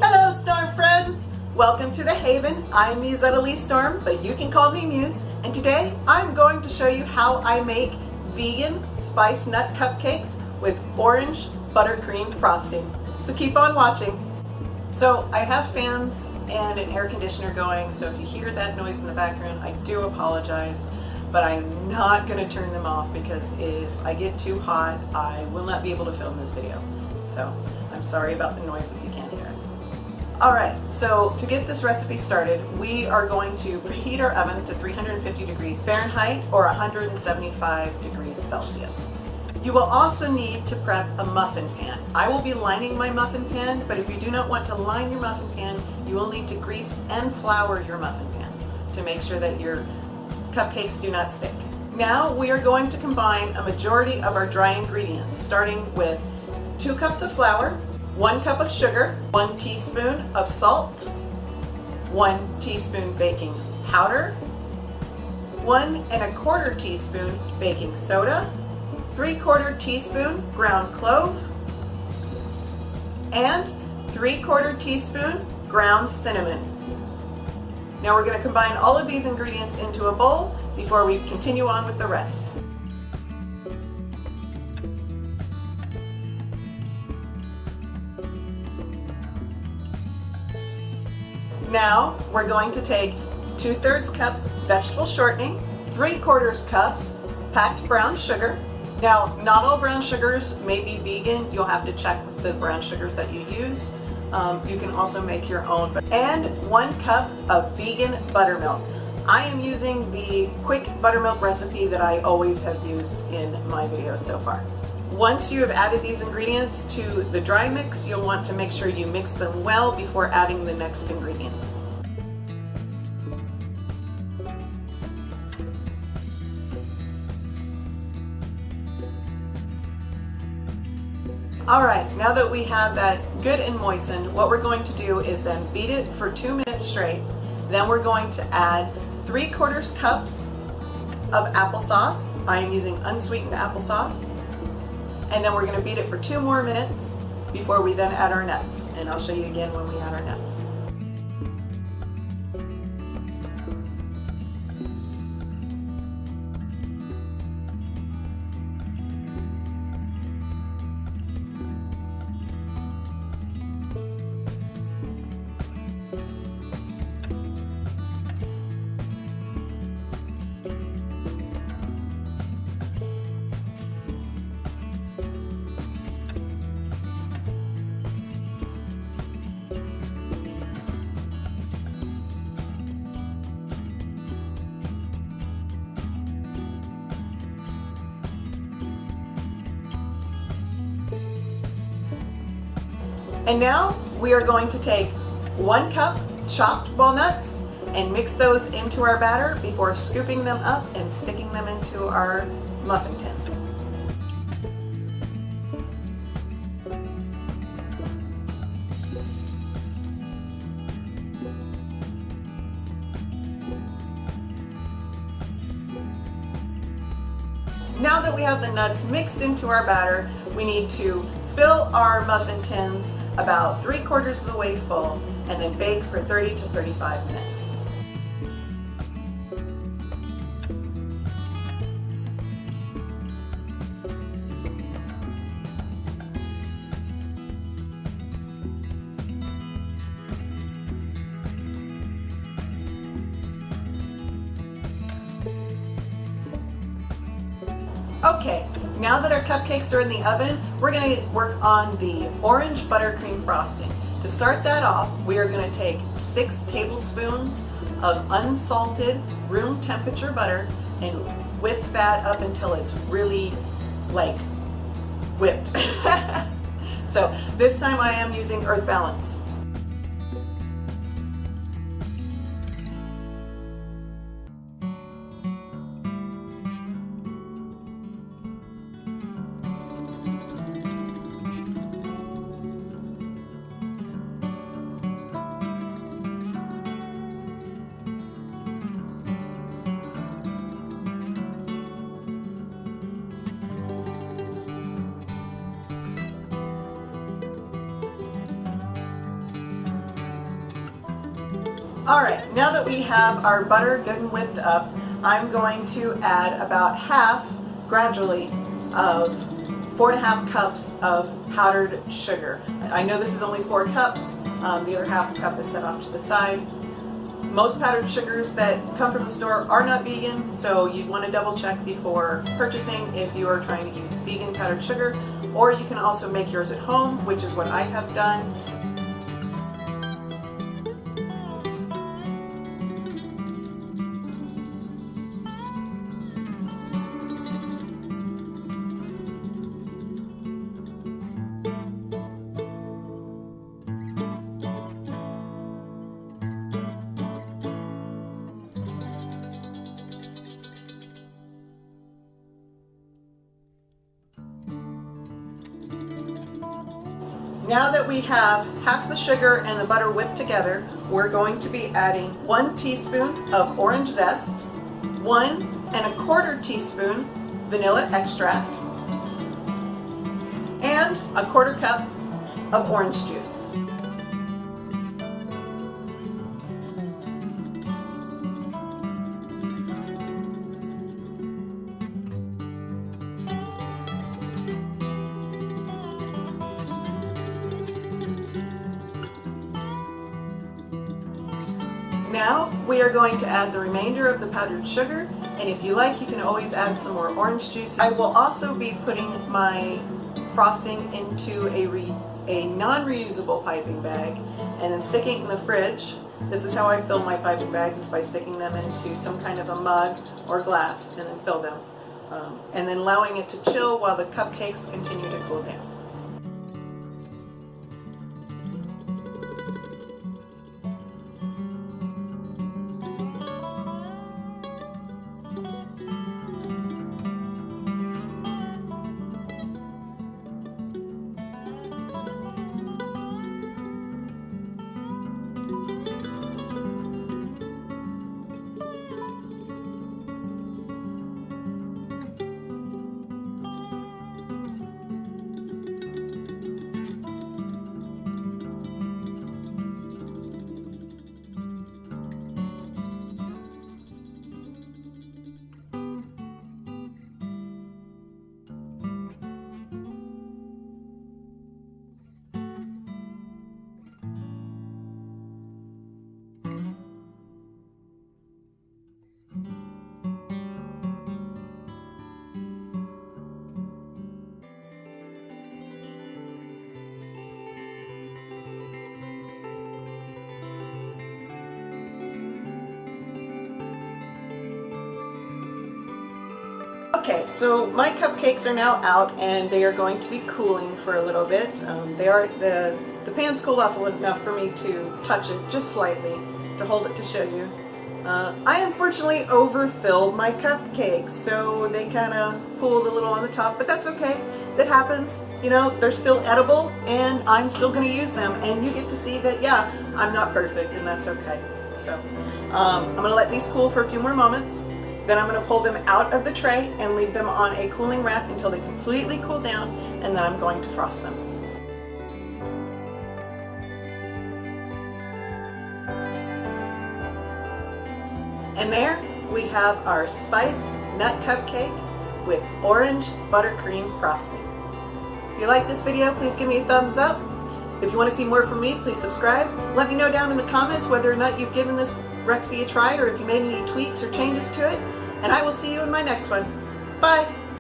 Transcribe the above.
Hello, Storm friends! Welcome to the Haven. I'm Musetta Lee Storm, but you can call me Muse. And today I'm going to show you how I make vegan spice nut cupcakes with orange buttercream frosting. So keep on watching. So I have fans and an air conditioner going, so if you hear that noise in the background, I do apologize, but I'm not going to turn them off because if I get too hot, I will not be able to film this video. So I'm sorry about the noise if you can't hear it. Alright, so to get this recipe started, we are going to preheat our oven to 350 degrees Fahrenheit or 175 degrees Celsius. You will also need to prep a muffin pan. I will be lining my muffin pan, but if you do not want to line your muffin pan, you will need to grease and flour your muffin pan to make sure that your cupcakes do not stick. Now we are going to combine a majority of our dry ingredients, starting with 2 cups of flour, 1 cup of sugar, 1 teaspoon of salt, 1 teaspoon baking powder, 1¼ teaspoon baking soda, 3/4 teaspoon ground clove, and 3/4 teaspoon ground cinnamon. Now we're going to combine all of these ingredients into a bowl before we continue on with the rest. Now we're going to take 2/3 cups vegetable shortening, 3/4 cups packed brown sugar. Now, not all brown sugars may be vegan. You'll have to check the brown sugars that you use. You can also make your own. And 1 cup of vegan buttermilk. I am using the quick buttermilk recipe that I always have used in my videos so far. Once you have added these ingredients to the dry mix, you'll want to make sure you mix them well before adding the next ingredients. Alright, now that we have that good and moistened, what we're going to do is then beat it for 2 minutes straight. Then we're going to add 3/4 cups of applesauce. I am using unsweetened applesauce. And then we're going to beat it for 2 more minutes before we then add our nuts. And I'll show you again when we add our nuts. And now we are going to take 1 cup chopped walnuts and mix those into our batter before scooping them up and sticking them into our muffin tins. Now that we have the nuts mixed into our batter, we need to fill our muffin tins about 3/4 of the way full and then bake for 30 to 35 minutes. Okay, now that our cupcakes are in the oven, we're going to work on the orange buttercream frosting. To start that off, we are going to take 6 tablespoons of unsalted room temperature butter and whip that up until it's really like whipped. So this time I am using Earth Balance. Alright, now that we have our butter good and whipped up, I'm going to add about half, gradually, of 4.5 cups of powdered sugar. I know this is only 4 cups, the other half cup is set off to the side. Most powdered sugars that come from the store are not vegan, so you'd want to double check before purchasing if you are trying to use vegan powdered sugar, or you can also make yours at home, which is what I have done. Now that we have half the sugar and the butter whipped together, we're going to be adding 1 teaspoon of orange zest, 1¼ teaspoon vanilla extract, and 1/4 cup of orange juice. Now we are going to add the remainder of the powdered sugar, and if you like, you can always add some more orange juice. I will also be putting my frosting into a non-reusable piping bag and then sticking it in the fridge. This is how I fill my piping bags, is by sticking them into some kind of a mug or glass and then fill them. And then allowing it to chill while the cupcakes continue to cool down. Okay, so my cupcakes are now out and they are going to be cooling for a little bit. The pan's cooled off enough for me to touch it just slightly, to hold it to show you. I unfortunately overfilled my cupcakes, so they kind of pooled a little on the top, but that's okay. That happens. You know, they're still edible and I'm still going to use them, and you get to see that, yeah, I'm not perfect, and that's okay. So I'm going to let these cool for a few more moments. Then I'm going to pull them out of the tray and leave them on a cooling rack until they completely cool down, and then I'm going to frost them. And there we have our Spice Nut Cupcake with Orange Buttercream Frosting. If you like this video, please give me a thumbs up. If you want to see more from me, please subscribe. Let me know down in the comments whether or not you've given this recipe a try, or if you made any tweaks or changes to it. And I will see you in my next one. Bye!